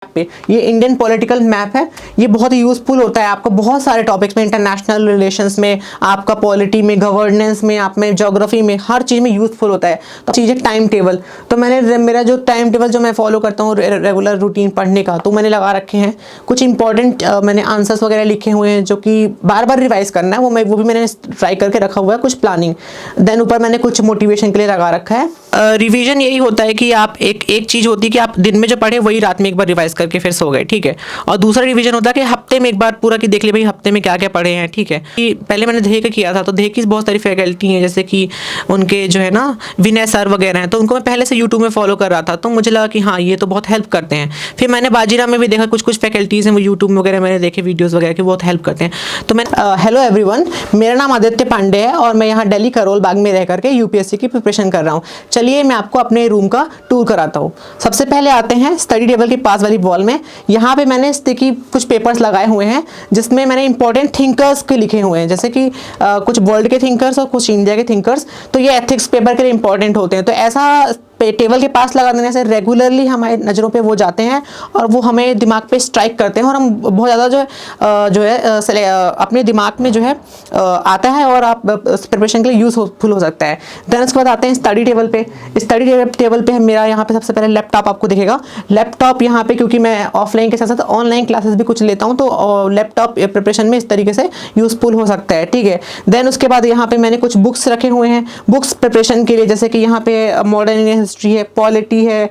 पे ये Indian political map है। ये बहुत ही यूजफुल होता है आपको बहुत सारे टॉपिक्स में, इंटरनेशनल रिलेशंस में, आपका पॉलिटी में, गवर्नेंस में, आप में ज्योग्राफी में, हर चीज़ में यूजफुल होता है। तो चीज़ है टाइम टेबल। तो मैंने मेरा जो टाइम टेबल जो मैं फॉलो करता हूँ रेगुलर रूटीन पढ़ने का, तो मैंने लगा रखे हैं कुछ इंपॉर्टेंट मैंने आंसर्स वगैरह लिखे हुए हैं जो कि बार बार रिवाइज करना है, वो भी मैंने ट्राई करके रखा हुआ है। कुछ प्लानिंग, देन ऊपर मैंने कुछ मोटिवेशन के लिए लगा रखा है। रिवीजन यही होता है कि आप एक चीज़ होती है कि आप दिन में जो पढ़े वही रात में एक बार रिवाइज करके फिर सो गए, ठीक है। और दूसरा रिवीजन होता है कि हफ्ते में एक बार पूरा कि देख ले भाई हफ्ते में क्या क्या पढ़े हैं, ठीक है। कि पहले मैंने ध्येय का किया था, तो ध्येय की बहुत सारी फैकल्टी हैं, जैसे कि उनके जो है ना विनय सर वगैरह हैं, तो उनको मैं पहले से यूट्यूब में फॉलो कर रहा था, तो मुझे लगा कि हाँ ये तो बहुत हेल्प करते हैं। फिर मैंने बाजीराव में भी देखा कुछ फैकल्टीज़ हैं वो यूट्यूब वगैरह मैंने देखे वीडियोज़ वगैरह के बहुत हेल्प करते हैं। तो मैं हेलो एवरीवन, मेरा नाम आदित्य पांडे है और मैं यहाँ दिल्ली करोल बाग में रह करके यूपीएससी की प्रिपरेशन कर रहा हूँ। चलिए मैं आपको अपने रूम का टूर कराता हूँ। सबसे पहले आते हैं स्टडी टेबल के पास वाली वॉल में। यहाँ पे मैंने स्टिकी कुछ पेपर्स लगाए हुए हैं जिसमें मैंने इंपॉर्टेंट थिंकर्स के लिखे हुए हैं, जैसे कि कुछ वर्ल्ड के थिंकर्स और कुछ इंडिया के थिंकर्स। तो ये एथिक्स पेपर के लिए इंपॉर्टेंट होते हैं। तो ऐसा टेबल के पास लगा देने से रेगुलरली हमारे नज़रों पे वो जाते हैं और वो हमें दिमाग पे स्ट्राइक करते हैं और हम बहुत ज़्यादा जो है अपने दिमाग में जो है आता है और आप प्रिपरेशन के लिए यूजफुल हो सकता है। देन उसके बाद आते हैं स्टडी टेबल पे। स्टडी टेबल पे मेरा यहाँ पे सबसे पहले लैपटॉप आपको दिखेगा। लैपटॉप यहाँ पे क्योंकि मैं ऑफलाइन के साथ साथ ऑनलाइन क्लासेस भी कुछ लेता हूँ, तो लैपटॉप प्रिपरेशन में इस तरीके से यूजफुल हो सकता है, ठीक है। देन उसके बाद यहाँ पे मैंने कुछ बुक्स रखे हुए हैं बुक्स प्रिपरेशन के लिए, जैसे कि यहाँ पे मॉडर्न हिस्ट्री है, पॉलिटी है,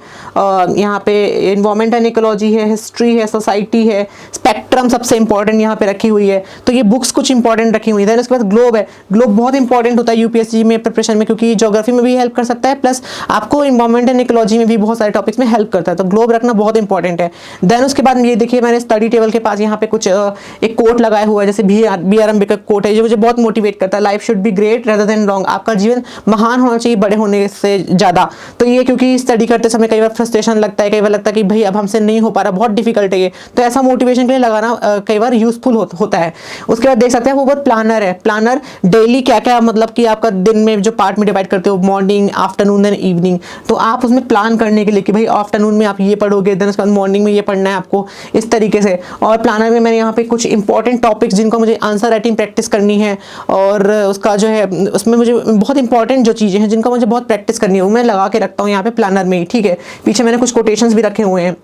यहाँ पे एनवायरमेंट एंड इकोलॉजी है, हिस्ट्री है, सोसाइटी है, स्पेक्ट्रम सबसे इंपॉर्टेंट यहाँ पे रखी हुई है। तो ये बुक्स कुछ इंपॉर्टेंट रखी हुई है। देन उसके बाद ग्लोब है। ग्लोब बहुत इंपॉर्टेंट होता है यूपीएससी में प्रिपरेशन में, क्योंकि ज्योग्राफी में भी हेल्प कर सकता है, प्लस आपको एनवायरमेंट एंड इकोलॉजी में भी बहुत सारे टॉपिक्स में हेल्प करता है। तो ग्लोब रखना बहुत इंपॉर्टेंट है। देन उसके बाद ये देखिए मैंने स्टडी टेबल के पास यहाँ पे कुछ एक कोट लगाया हुआ है, जैसे बी आर अम्बेडकर कोट है, जो मुझे बहुत मोटिवेट करता है। Life should be great rather than long. आपका जीवन महान होना चाहिए बड़े होने से ज़्यादा। तो ये क्योंकि स्टडी करते समय कई बार फ्रस्ट्रेशन लगता है, कई बार लगता है कि भाई अब हमसे नहीं हो पा रहा, बहुत डिफिकल्ट है ये, तो ऐसा मोटिवेशन के लिए लगाना कई बार यूजफुल होता है। उसके बाद देख सकते हैं वो बहुत प्लानर है। प्लानर डेली क्या क्या मतलब कि आपका दिन में जो पार्ट में डिवाइड करते हो, मॉर्निंग, आफ्टरनून एंड इवनिंग, तो आप उसमें प्लान करने के लिए कि भाई आफ्टरनून में आप ये पढ़ोगे, देन उसके बाद मॉर्निंग में ये पढ़ना है आपको, इस तरीके से। और प्लानर में मैंने यहाँ पे कुछ इंपॉर्टेंट टॉपिक्स जिनका मुझे आंसर राइटिंग प्रैक्टिस करनी है और उसका जो है उसमें मुझे बहुत इंपॉर्टेंट जो चीज़ें हैं जिनका मुझे बहुत प्रैक्टिस करनी है वो मैं लगा के रखता हूँ यहाँ पे प्लानर में ही, ठीक है। पीछे मैंने कुछ कोटेशंस भी रखे हुए हैं।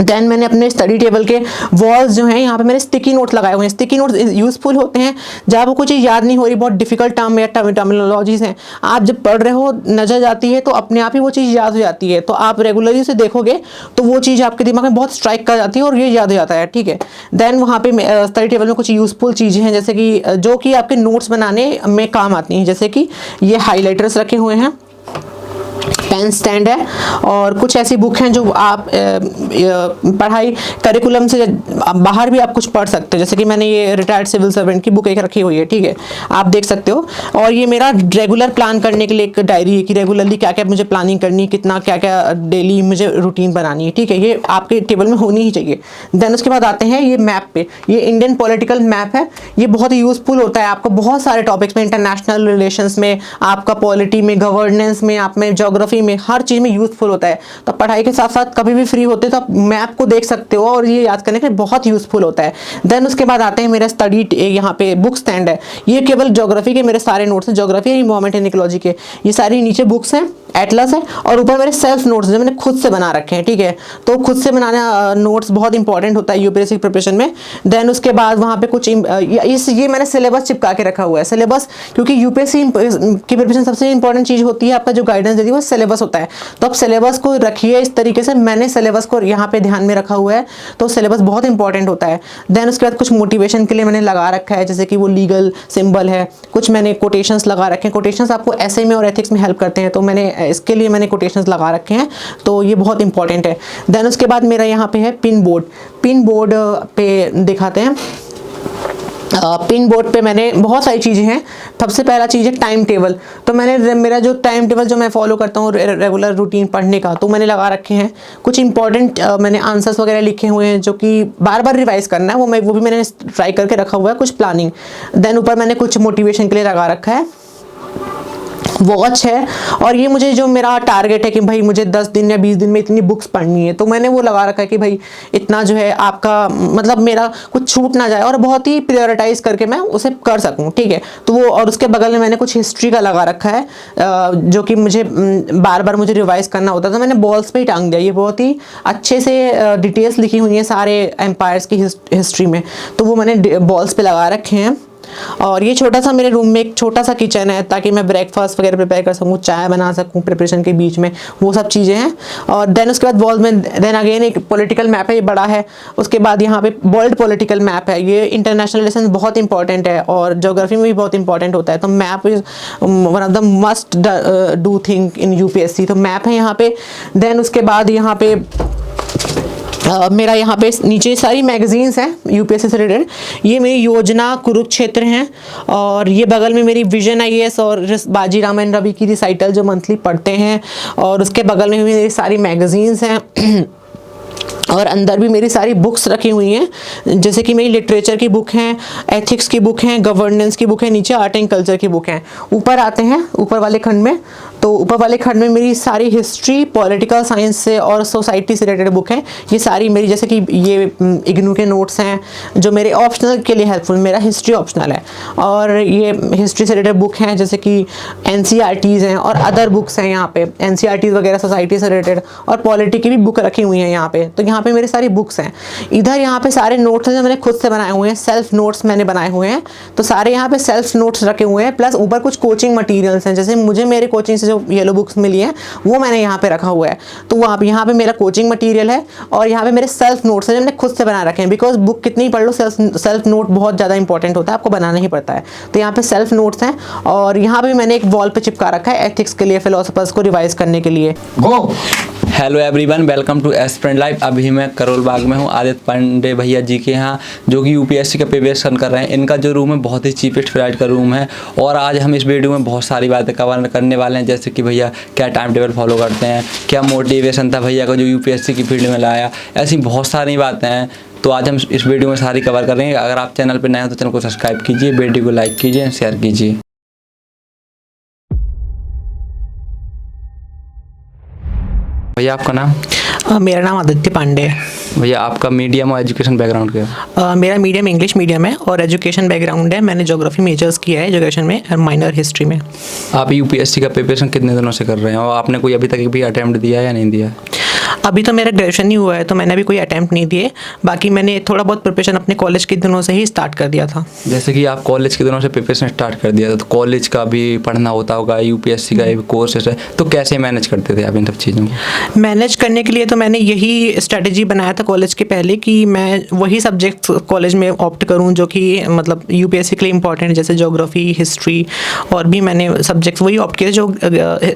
देन मैंने अपने स्टडी टेबल के वॉल्स जो हैं यहाँ पे मैंने स्टिकी नोट्स लगाए हुए हैं। स्टिकी नोट्स यूजफुल होते हैं जब आपको कुछ चीज़ याद नहीं हो रही, बहुत डिफिकल्ट टर्म या टर्मिनोलॉजीज हैं, आप जब पढ़ रहे हो नजर जाती है तो अपने आप ही वो चीज़ याद हो जाती है। तो आप रेगुलरली उसे देखोगे तो वो चीज़ आपके दिमाग में बहुत स्ट्राइक कर जाती है और ये याद हो जाता है, ठीक है। देन वहाँ पे स्टडी टेबल में कुछ यूजफुल चीज़ें हैं जैसे कि जो कि आपके नोट्स बनाने में काम आती हैं, जैसे कि ये हाईलाइटर्स रखे हुए हैं, पेन स्टैंड है और कुछ ऐसी बुक हैं जो आप पढ़ाई करिकुलम से बाहर भी आप कुछ पढ़ सकते हो, जैसे कि मैंने ये रिटायर्ड सिविल सर्वेंट की बुक एक रखी हुई है, ठीक है, आप देख सकते हो। और ये मेरा रेगुलर प्लान करने के लिए एक डायरी है कि रेगुलरली क्या क्या मुझे प्लानिंग करनी है, कितना क्या क्या डेली मुझे रूटीन बनानी है, ठीक है। ये आपके टेबल में होनी ही चाहिए। देन उसके बाद आते हैं ये मैप पे। ये इंडियन पॉलिटिकल मैप है। ये बहुत ही यूजफुल होता है आपको बहुत सारे टॉपिक्स में, इंटरनेशनल रिलेशंस में, आपका पॉलिटी में, गवर्नेंस में, आप में ज्योग्राफी में, हर चीज़ में यूजफुल होता है। तो पढ़ाई के साथ साथ कभी भी फ्री होते तो आप मैप को देख सकते हो और ये याद करने के लिए बहुत यूजफुल होता है। देन उसके बाद आते हैं मेरा स्टडी यहाँ पे बुक स्टैंड है। ये केवल ज्योग्राफी के मेरे सारे नोट्स हैं, ज्योग्राफी एनवायरमेंट एंड इकोलॉजी के। ये सारी नीचे बुक्स हैं, एटलस है और ऊपर मेरे सेल्फ नोट्स जो मैंने खुद से बना रखे हैं, ठीक है। तो खुद से बनाना नोट्स बहुत इंपॉर्टेंट होता है यूपीएससी प्रिपरेशन में। देन उसके बाद वहाँ पे कुछ ये मैंने सिलेबस चिपका के रखा हुआ है। सिलेबस क्योंकि यूपीएससी की प्रिपरेशन सबसे इंपॉर्टेंट चीज़ होती है, आपका जो गाइडेंस देती है वो सिलेबस होता है। तो आप सिलेबस को रखिए इस तरीके से। मैंने सिलेबस को यहाँ पे ध्यान में रखा हुआ है, तो सिलेबस बहुत इंपॉर्टेंट होता है। देन उसके बाद कुछ मोटिवेशन के लिए मैंने लगा रखा है, जैसे कि वो लीगल सिंबल है, कुछ मैंने कोटेशंस लगा रखे हैं। कोटेशंस आपको एसए में और एथिक्स में हेल्प करते हैं, तो मैंने इसके लिए मैंने कोटेशंस लगा रखे हैं, तो ये बहुत इंपॉर्टेंट है। देन उसके बाद मेरा यहाँ पे है पिन बोर्ड। पिन बोर्ड पे दिखाते हैं। पिन बोर्ड पे मैंने बहुत सारी चीज़ें हैं। सबसे पहला चीज़ है टाइम टेबल। तो मैंने मेरा जो टाइम टेबल जो मैं फॉलो करता हूँ रेगुलर रूटीन पढ़ने का, तो मैंने लगा रखे हैं कुछ इंपॉर्टेंट मैंने आंसर्स वगैरह लिखे हुए हैं जो कि बार बार रिवाइज करना है, वो भी मैंने ट्राई करके रखा हुआ है। कुछ प्लानिंग, देन ऊपर मैंने कुछ मोटिवेशन के लिए लगा रखा है। वॉच है, और ये मुझे जो मेरा टारगेट है कि भाई मुझे 10 दिन या 20 दिन में इतनी बुक्स पढ़नी है, तो मैंने वो लगा रखा है कि भाई इतना जो है आपका मतलब मेरा कुछ छूट ना जाए और बहुत ही प्रायोरिटाइज करके मैं उसे कर सकूं, ठीक है। तो वो, और उसके बगल में मैंने कुछ हिस्ट्री का लगा रखा है जो कि मुझे बार बार मुझे रिवाइज करना होता है, तो मैंने बॉल्स पे ही टांग दिया। ये बहुत ही अच्छे से डिटेल्स लिखी हुई हैं सारे एम्पायर्स की हिस्ट्री में, तो वो मैंने बॉल्स पे लगा रखे हैं। और ये छोटा सा मेरे रूम में एक छोटा सा किचन है, ताकि मैं ब्रेकफास्ट वगैरह प्रिपेयर कर सकूँ, चाय बना सकूँ प्रिपरेशन के बीच में, वो सब चीज़ें हैं। और देन उसके बाद वॉल में देन अगेन एक पॉलिटिकल मैप है, ये बड़ा है। उसके बाद यहाँ पे वर्ल्ड पॉलिटिकल मैप है, ये इंटरनेशनल रिलेशन बहुत इंपॉर्टेंट है और ज्योग्राफी में भी बहुत इंपॉर्टेंट होता है। तो map is one of the must do thing in UPSC, तो मैप है यहाँ पे। देन उसके बाद यहाँ पे मेरा यहाँ पे नीचे सारी मैगजीन्स हैं यूपीएससी से रिलेटेड। ये मेरी योजना कुरुक्षेत्र हैं, और ये बगल में मेरी विजन आईएएस और बाजी रामायण रवि की रिसाइटल जो मंथली पढ़ते हैं, और उसके बगल में भी मेरी सारी मैगजीन्स हैं और अंदर भी मेरी सारी बुक्स रखी हुई हैं, जैसे कि मेरी लिटरेचर की बुक हैं, एथिक्स की बुक हैं, गवर्नेंस की बुक है, नीचे आर्ट एंड कल्चर की बुक हैं। ऊपर आते हैं ऊपर वाले खंड में, तो ऊपर वाले खंड में मेरी सारी हिस्ट्री, पॉलिटिकल साइंस से और सोसाइटी से रिलेटेड बुक हैं। ये सारी मेरी, जैसे कि ये इग्नू के नोट्स हैं जो मेरे ऑप्शनल के लिए हेल्पफुल, मेरा हिस्ट्री ऑप्शनल है, और ये हिस्ट्री से रिलेटेड बुक हैं, जैसे कि एनसीईआरटीज़ हैं और अदर बुक्स हैं यहाँ पे, एनसीईआरटीज़ वगैरह सोसाइटी से रिलेटेड, और पॉलिटी की भी बुक रखी हुई हैं यहाँ पे। तो यहाँ पे मेरी सारी बुक्स हैं। इधर यहाँ पे सारे नोट्स हैं जो मैंने खुद से बनाए हुए हैं, सेल्फ नोट्स मैंने बनाए हुए हैं, तो सारे यहाँ पे सेल्फ नोट्स रखे हुए हैं। प्लस ऊपर कुछ कोचिंग मटेरियल्स हैं, जैसे मुझे मेरे कोचिंग से जो येलो बुक्स मिली हैं वो मैंने यहाँ पे रखा हुआ है। तो वहाँ पे यहाँ पे मेरा कोचिंग मटेरियल है, और यहाँ पे मेरे सेल्फ नोट्स हैं जो मैंने खुद से बना रखे हैं, बिकॉज बुक कितनी पढ़ लो सेल्फ नोट बहुत ज़्यादा इंपॉर्टेंट होता है, आपको बनाना ही पड़ता है। तो यहाँ पे सेल्फ नोट्स हैं, और यहाँ पे मैंने एक वॉल पे चिपका रखा है एथिक्स के लिए, फिलोसफर्स को रिवाइज करने के लिए। Hello everyone, welcome to aspirant live. अभी मैं करोल बाग में हूँ आदित्य पांडे भैया जी के यहाँ, जो कि यूपीएससी का प्रिपरेशन कर रहे हैं। इनका जो रूम है बहुत ही चीपेस्ट फ्लाइट का रूम है, और आज हम इस वीडियो में बहुत सारी बातें कवर करने वाले हैं, जैसे कि भैया क्या टाइम टेबल फॉलो करते हैं, क्या मोटिवेशन था भैया का जो यूपीएससी की फील्ड में लाया, ऐसी बहुत सारी बातें हैं। तो आज हम इस वीडियो में सारी कवर करेंगे। अगर आप चैनल पर नए हो तो चैनल को सब्सक्राइब कीजिए, वीडियो को लाइक कीजिए एंड शेयर कीजिए। भैया आपका नाम? मेरा नाम आदित्य पांडे है। भैया आपका मीडियम और एजुकेशन बैकग्राउंड क्या है? मेरा मीडियम इंग्लिश मीडियम है और एजुकेशन बैकग्राउंड है। मैंने ज्योग्राफी मेजर्स किया है एजुकेशन में और माइनर हिस्ट्री में। आप यूपीएससी का प्रिपरेशन कितने दिनों से कर रहे हैं, और आपने कोई अभी तक भी अटेम्प्ट दिया है या नहीं दिया? अभी तो मेरा ग्रेजुएशन ही हुआ है, तो मैंने अभी कोई अटेम्प्ट नहीं दिए। बाकी मैंने थोड़ा बहुत प्रिपरेशन अपने कॉलेज के दिनों से ही स्टार्ट कर दिया था। जैसे कि आप कॉलेज के दिनों से प्रिपरेशन स्टार्ट कर दिया था, तो कॉलेज का भी पढ़ना होता होगा, यूपीएससी का भी कोर्सेस है, तो कैसे मैनेज करते थे आप इन सब चीज़ों को? मैनेज करने के लिए तो मैंने यही स्ट्रेटजी बनाया था कॉलेज के पहले, कि मैं वही सब्जेक्ट कॉलेज में ऑप्ट करूँ जो कि मतलब यूपीएससी के लिए इंपॉर्टेंट, जैसे ज्योग्राफी, हिस्ट्री, और भी मैंने सब्जेक्ट्स वही ऑप्ट किए जो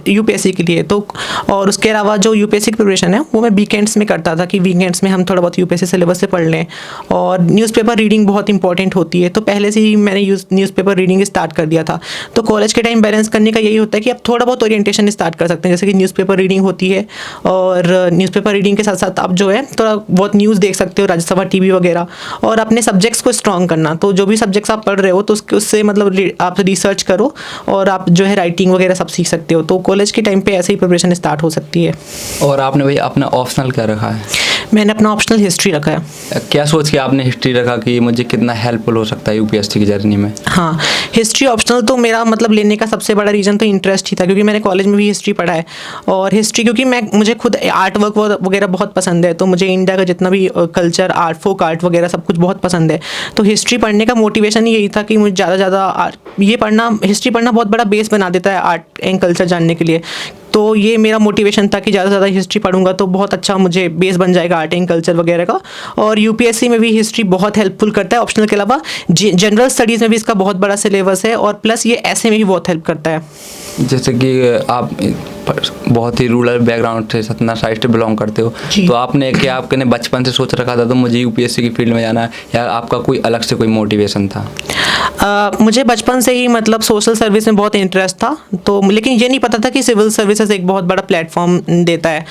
यूपीएससी के लिए। तो और उसके अलावा जो यूपीएससी की प्रिपरेशन है वो मैं वीकेंड्स में करता था, कि वीकेंड्स में हम थोड़ा बहुत यूपीएससी सिलेबस से पढ़ लें। और न्यूज़पेपर रीडिंग बहुत इंपॉर्टेंट होती है, तो पहले से ही मैंने न्यूज़पेपर रीडिंग स्टार्ट कर दिया था। तो कॉलेज के टाइम बैलेंस करने का यही होता है कि आप थोड़ा बहुत ओरिएंटेशन स्टार्ट कर सकते हैं, जैसे कि न्यूज़पेपर रीडिंग होती है, और न्यूज़पेपर रीडिंग के साथ साथ आप जो है थोड़ा बहुत न्यूज़ देख सकते हो, राज्यसभा टीवी वगैरह, और अपने सब्जेक्ट्स को स्ट्रॉन्ग करना। तो जो भी सब्जेक्ट्स आप पढ़ रहे हो तो उससे मतलब आप रिसर्च करो, और आप जो है राइटिंग वगैरह सब सीख सकते हो। तो कॉलेज के टाइम पे ऐसे ही प्रिपरेशन स्टार्ट हो सकती है। और आपने भाई अपना ऑप्शनल क्या रखा है? मैंने अपना ऑप्शनल हिस्ट्री रखा है। क्या सोच के आपने हिस्ट्री रखा कि मुझे कितना हेल्पफुल हो सकता है यूपीएससी की जर्नी में? हाँ, हिस्ट्री ऑप्शनल तो मेरा मतलब लेने का सबसे बड़ा रीज़न तो इंटरेस्ट ही था, क्योंकि मैंने कॉलेज में भी हिस्ट्री पढ़ा है। और हिस्ट्री क्योंकि मुझे खुद आर्ट वर्क वगैरह बहुत पसंद है, तो मुझे इंडिया का जितना भी कल्चर, आर्ट, फोक आर्ट वगैरह सब कुछ बहुत पसंद है। तो हिस्ट्री पढ़ने का मोटिवेशन यही था कि मुझे ज़्यादा ये पढ़ना, हिस्ट्री पढ़ना बहुत बड़ा बेस बना देता है आर्ट एंड कल्चर जानने के लिए। तो ये मेरा मोटिवेशन था कि ज़्यादा से ज़्यादा हिस्ट्री पढ़ूंगा तो बहुत अच्छा मुझे बेस बन जाएगा आर्ट एंड कल्चर वगैरह का। और यूपीएससी में भी हिस्ट्री बहुत हेल्पफुल करता है। ऑप्शनल के अलावा जनरल स्टडीज़ में भी इसका बहुत बड़ा सिलेबस है, और प्लस ये ऐसे में भी बहुत हेल्प करता है। जैसे कि आप बहुत ही रूरल बैकग्राउंड से सतना साइड से बिलोंग करते हो, तो आपने बचपन से सोच रखा था तो मुझे यूपीएससी की फील्ड में जाना है, या आपका कोई अलग से कोई मोटिवेशन था? मुझे बचपन से ही मतलब सोशल सर्विस में बहुत इंटरेस्ट था, तो लेकिन ये नहीं पता था कि सिविल सर्विसेज एक बहुत बड़ा प्लेटफॉर्म देता है।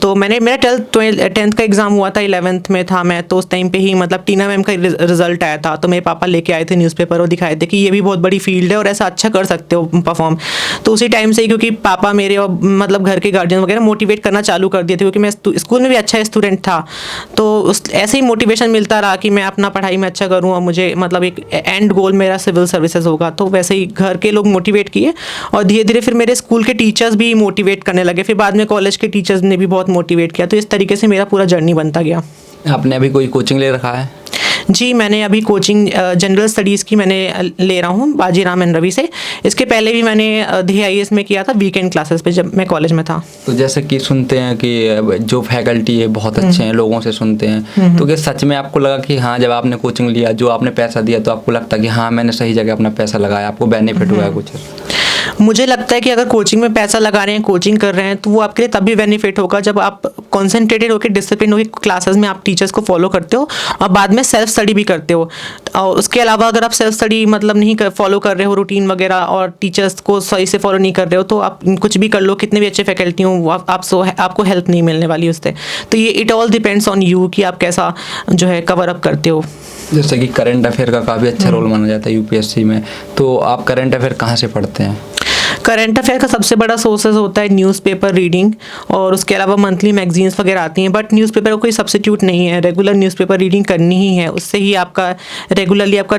तो मेरा टेंथ का एग्ज़ाम हुआ था, 11th में था मैं, तो उस टाइम पे ही मतलब टीना मैम का रिजल्ट आया था, तो मेरे पापा लेके आए थे न्यूज़पेपर और दिखाए थे कि ये भी बहुत बड़ी फील्ड है और ऐसा अच्छा कर सकते हो परफॉर्म। तो उसी टाइम से ही, क्योंकि पापा मेरे और मतलब घर के गार्जियन वगैरह मोटिवेट करना चालू कर दिए थे, क्योंकि मैं स्कूल में भी अच्छा स्टूडेंट था, तो ऐसे ही मोटिवेशन मिलता रहा कि मैं अपना पढ़ाई में अच्छा करूँ और मुझे मतलब एक एंड गोल मेरा सिविल सर्विसेज होगा। तो वैसे ही घर के लोग मोटिवेट किए और धीरे धीरे फिर मेरे स्कूल के टीचर्स भी मोटिवेट करने लगे, फिर बाद में कॉलेज के टीचर्स ने भी बहुत मोटिवेट किया। तो इस तरीके से मेरा पूरा जर्नी बनता गया। आपने अभी कोई कोचिंग ले रखा है? जी, मैंने अभी कोचिंग जनरल स्टडीज़ की मैंने ले रहा हूँ बाजीराम एंड रवि से। इसके पहले भी मैंने DIAS में किया था वीकेंड क्लासेस पे जब मैं कॉलेज में था। तो जैसे कि सुनते हैं कि जो फैकल्टी है बहुत अच्छे हैं, लोगों से सुनते हैं, तो क्या सच में आपको लगा कि हाँ जब आपने कोचिंग लिया, जो आपने पैसा दिया, तो आपको लगता कि हाँ मैंने सही जगह अपना पैसा लगाया, आपको बेनिफिट हुआ है कुछ? मुझे लगता है कि अगर कोचिंग में पैसा लगा रहे हैं, कोचिंग कर रहे हैं, तो वो आपके लिए तब भी बेनिफिट होगा जब आप कॉन्सेंट्रेटेड होकर, डिसिप्लिन होकर क्लासेस में आप टीचर्स को फॉलो करते हो और बाद में सेल्फ स्टडी भी करते हो। और उसके अलावा अगर आप सेल्फ स्टडी मतलब नहीं फॉलो कर रहे हो, रूटीन वगैरह, और टीचर्स को सही से फॉलो नहीं कर रहे हो, तो आप कुछ भी कर लो, कितने भी अच्छे फैकल्टी हो, आपको हेल्प नहीं मिलने वाली उससे। तो ये it all depends on you कि आप कैसा जो है कवर अप करते हो। जैसे कि करंट अफेयर का काफ़ी अच्छा रोल माना जाता है UPSC में, तो आप करंट अफेयर कहाँ से पढ़ते हैं? करंट अफेयर का सबसे बड़ा सोर्सेज होता है न्यूज़पेपर रीडिंग, और उसके अलावा मंथली मैगजीन्स वगैरह आती हैं, बट न्यूज़पेपर का कोई सब्स्टिट्यूट नहीं है। रेगुलर न्यूज़पेपर रीडिंग करनी ही है, उससे ही आपका रेगुलरली आपका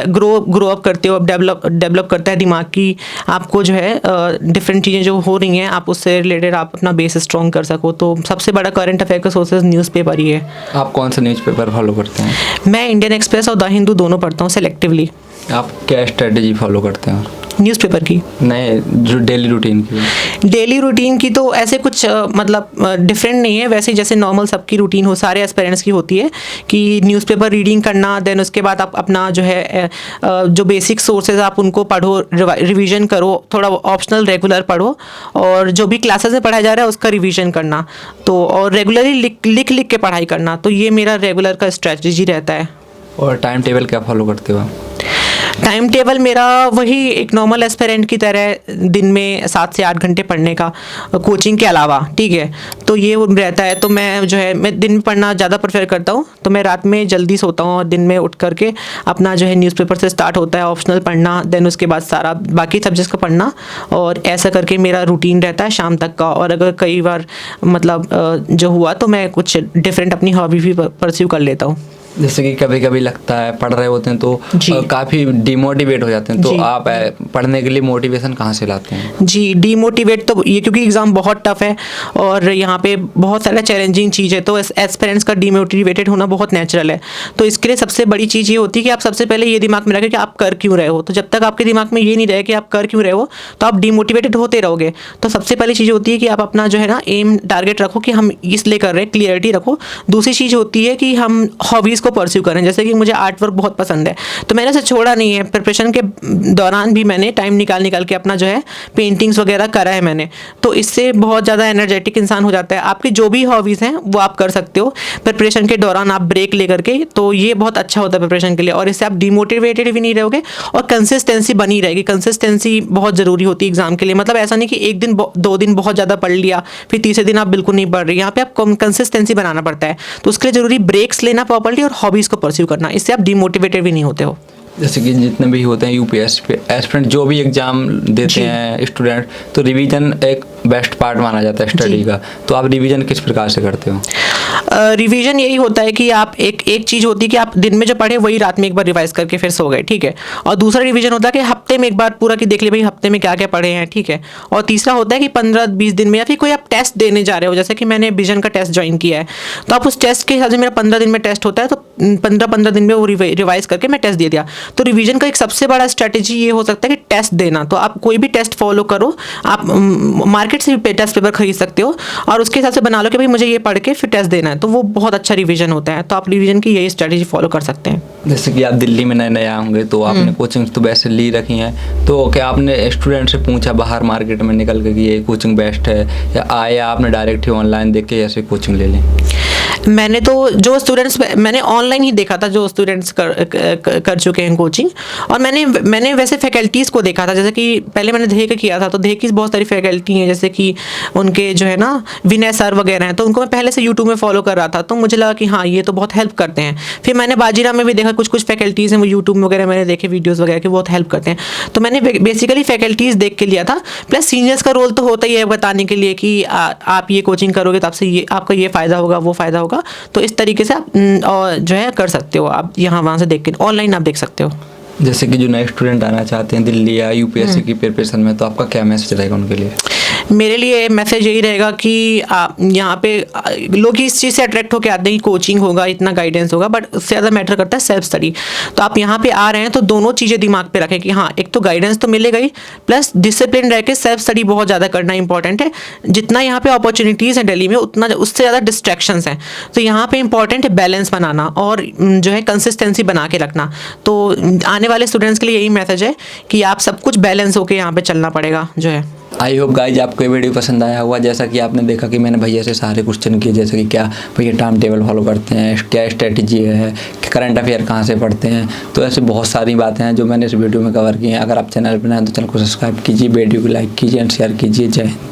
ग्रो अप करते हो, डेवलप करता है दिमाग की, आपको जो है डिफरेंट चीज़ें जो हो रही हैं आप उससे रिलेटेड आप अपना बेस स्ट्रॉन्ग कर सको। तो सबसे बड़ा करंट अफेयर का सोर्सेज न्यूज़पेपर ही है। आप कौन सा न्यूज़पेपर फॉलो करते हैं? मैं इंडियन एक्सप्रेस और द हिंदू दोनों पढ़ता हूँ सेलेक्टिवली। आप क्या स्ट्रेटेजी फॉलो करते हैं न्यूज़पेपर की? नहीं, जो डेली रूटीन की तो ऐसे कुछ मतलब डिफरेंट नहीं है, वैसे जैसे नॉर्मल सबकी रूटीन हो, सारे एस्पिरेंट्स की होती है कि न्यूज़पेपर रीडिंग करना, देन उसके बाद आप अपना जो है जो बेसिक सोर्सेज आप उनको पढ़ो, रिवीजन करो, थोड़ा ऑप्शनल रेगुलर पढ़ो, और जो भी क्लासेस में पढ़ाया जा रहा है उसका रिवीजन करना, तो और रेगुलरली लिख के पढ़ाई करना। तो ये मेरा रेगुलर का स्ट्रेटजी रहता है। और टाइम टेबल क्या फॉलो करते हो? टाइम टेबल मेरा वही एक नॉर्मल एस्पिरेंट की तरह, दिन में 7 से 8 घंटे पढ़ने का, कोचिंग के अलावा, ठीक है। तो ये रहता है। तो मैं जो है मैं दिन में पढ़ना ज़्यादा प्रेफर करता हूँ, तो मैं रात में जल्दी सोता हूँ और दिन में उठ करके अपना जो है न्यूज़पेपर से स्टार्ट होता है ऑप्शनल पढ़ना, देन उसके बाद सारा बाकी सब्जेक्ट्स का पढ़ना, और ऐसा करके मेरा रूटीन रहता है शाम तक का। और अगर कई बार मतलब जो हुआ तो मैं कुछ डिफरेंट अपनी हॉबी भी परस्यू कर लेता हूँ। जैसे कि कभी कभी लगता है पढ़ रहे होते हैं तो काफ़ी डिमोटिवेट हो जाते हैं, तो आप पढ़ने के लिए मोटिवेशन कहाँ से लाते हैं? जी, डिमोटिवेट तो ये क्योंकि एग्ज़ाम बहुत टफ है और यहाँ पे बहुत सारा चैलेंजिंग चीज़ है, तो एस्पिरेंट्स का डिमोटिवेटेड होना बहुत नेचुरल है। तो इसके लिए सबसे बड़ी चीज़ ये होती है कि आप सबसे पहले ये दिमाग में रखें कि आप कर क्यों रहे हो। तो जब तक आपके दिमाग में ये नहीं रहे कि आप कर क्यों रहे हो, तो आप डिमोटिवेटेड होते रहोगे। तो सबसे पहली चीज़ होती है कि आप अपना जो है ना एम टारगेट रखो कि हम इसलिए कर रहे हैं, क्लियरिटी रखो। दूसरी चीज़ होती है कि हम हॉबीज़ को परस्यू करें। जैसे कि मुझे आर्ट वर्क बहुत पसंद है, तो मैंने उसे छोड़ा नहीं है। प्रिपरेशन के दौरान भी मैंने टाइम निकाल के अपना जो है पेंटिंग्स वगैरह करा है मैंने। तो इससे बहुत ज़्यादा एनर्जेटिक इंसान हो जाता है। आपकी जो भी हॉबीज़ हैं वो आप कर सकते हो प्रिपरेशन के दौरान, आप ब्रेक ले करके, तो ये बहुत अच्छा होता है प्रिपरेशन के लिए। और इससे आप डिमोटिवेटेड भी नहीं रहोगे और कंसिस्टेंसी बनी रहेगी। कंसिस्टेंसी बहुत ज़रूरी होती है एग्जाम के लिए। मतलब ऐसा नहीं कि एक दिन 2 दिन बहुत ज़्यादा पढ़ लिया, फिर तीसरे दिन आप बिल्कुल नहीं पढ़ रहे। यहाँ पे आप कंसिस्टेंसी बनाना पड़ता है, तो उसके लिए ज़रूरी ब्रेक्स लेना प्रॉपर्ली और हॉबीज़ को परस्यू करना। इससे आप डिमोटिवेटेड भी नहीं होते हो। जैसे कि जितने भी होते हैं UPSC पे एस्पिरेंट जो भी एग्ज़ाम देते हैं स्टूडेंट, तो रिवीजन एक बेस्ट पार्ट माना जाता है स्टडी का। तो आप रिवीजन किस प्रकार से करते हो? रिवीजन यही होता है कि आप एक चीज़ होती है कि आप दिन में जो पढ़े वही रात में एक बार रिवाइज करके फिर सो गए, ठीक है। और दूसरा रिवीजन होता है कि हफ्ते में एक बार पूरा कि देख ले भाई हफ्ते में क्या क्या पढ़े हैं, ठीक है। और तीसरा होता है कि 15-20 दिन में, या फिर कोई आप टेस्ट देने जा रहे हो, जैसे कि मैंने विजन का टेस्ट ज्वाइन किया है, तो आप उस टेस्ट के हिसाब से, मेरा 15 दिन में टेस्ट होता है, तो 15 दिन में वो रिवाइज करके मैं टेस्ट दे दिया। तो रिवीजन का एक सबसे बड़ा स्ट्रैटेजी ये हो सकता है कि टेस्ट देना। तो आप कोई भी टेस्ट फॉलो करो, आप मार्केट से भी टेस्ट पेपर खरीद सकते हो और उसके हिसाब से बना लो कि भाई मुझे ये पढ़ के फिर टेस्ट देना देना है तो वो बहुत अच्छा रिवीजन होता है। तो आप रिवीजन की यही स्ट्रेटजी फॉलो कर सकते हैं। जैसे कि आप दिल्ली में नए नए होंगे तो आपने कोचिंग तो वैसे ली रखी हैं, तो क्या आपने स्टूडेंट से पूछा बाहर मार्केट में निकल के कि ये कोचिंग बेस्ट है, या आए आपने डायरेक्ट ही ऑनलाइन देख के ऐसे कोचिंग ले लें? मैंने तो जो स्टूडेंट्स मैंने ऑनलाइन ही देखा था, जो स्टूडेंट्स कर चुके हैं कोचिंग, और मैंने वैसे फैकल्टीज़ को देखा था। जैसे कि पहले मैंने देख के किया था, तो देख की बहुत सारी फैकल्टी हैं, जैसे कि उनके जो है ना विनय सर वगैरह हैं, तो उनको मैं पहले से यूट्यूब में फॉलो कर रहा था, तो मुझे लगा कि हाँ ये तो बहुत हेल्प करते हैं। फिर मैंने बाजीराव में भी देखा कुछ फैकल्टीज़ हैं, वो यूट्यूब वगैरह मैंने देखे वीडियोज़ वगैरह के, बहुत हेल्प करते हैं। तो मैंने बेसिकली फैकल्टीज़ देख के लिया था। प्लस सीनियर्स का रोल तो होता ही है बताने के लिए कि आप ये कोचिंग करोगे तो आपसे ये आपका ये फ़ायदा होगा, वो फ़ायदा होगा। तो इस तरीके से आप जो है कर सकते हो, आप यहाँ वहाँ से देख के ऑनलाइन आप देख सकते हो। जैसे कि जो नए स्टूडेंट आना चाहते हैं दिल्ली या यूपीएससी की प्रिपरेशन में, तो आपका क्या मैसेज रहेगा उनके लिए? मेरे लिए मैसेज यही रहेगा कि आप यहाँ पे लोग इस चीज़ से अट्रैक्ट होकर आते हैं कि कोचिंग होगा, इतना गाइडेंस होगा, बट उससे ज़्यादा मैटर करता है सेल्फ स्टडी। तो आप यहाँ पे आ रहे हैं तो दोनों चीज़ें दिमाग पे रखें कि हाँ एक तो गाइडेंस तो मिलेगा ही, प्लस डिसिप्लिन रह के सेल्फ स्टडी बहुत ज़्यादा करना इंपॉर्टेंट है। जितना यहाँ पे अपॉर्चुनिटीज़ हैं दिल्ली में, उतना उससे ज़्यादा डिस्ट्रैक्शंस हैं। तो यहाँ पे इंपॉर्टेंट है बैलेंस बनाना और जो है कंसिस्टेंसी बना के रखना। तो आने वाले स्टूडेंट्स के लिए यही मैसेज है कि आप सब कुछ बैलेंस होकर यहाँ पे चलना पड़ेगा जो है। आई होप गाइज आपको ये वीडियो पसंद आया होगा। जैसा कि आपने देखा कि मैंने भैया से सारे क्वेश्चन किए, जैसे कि क्या भैया टाइम टेबल फॉलो करते हैं, क्या स्ट्रेटजी है, करंट अफेयर कहाँ से पढ़ते हैं, तो ऐसे बहुत सारी बातें हैं जो मैंने इस वीडियो में कवर की हैं। अगर आप चैनल पर नए हैं तो चैनल को सब्सक्राइब कीजिए, वीडियो को लाइक कीजिए एंड शेयर कीजिए। जय हिंद।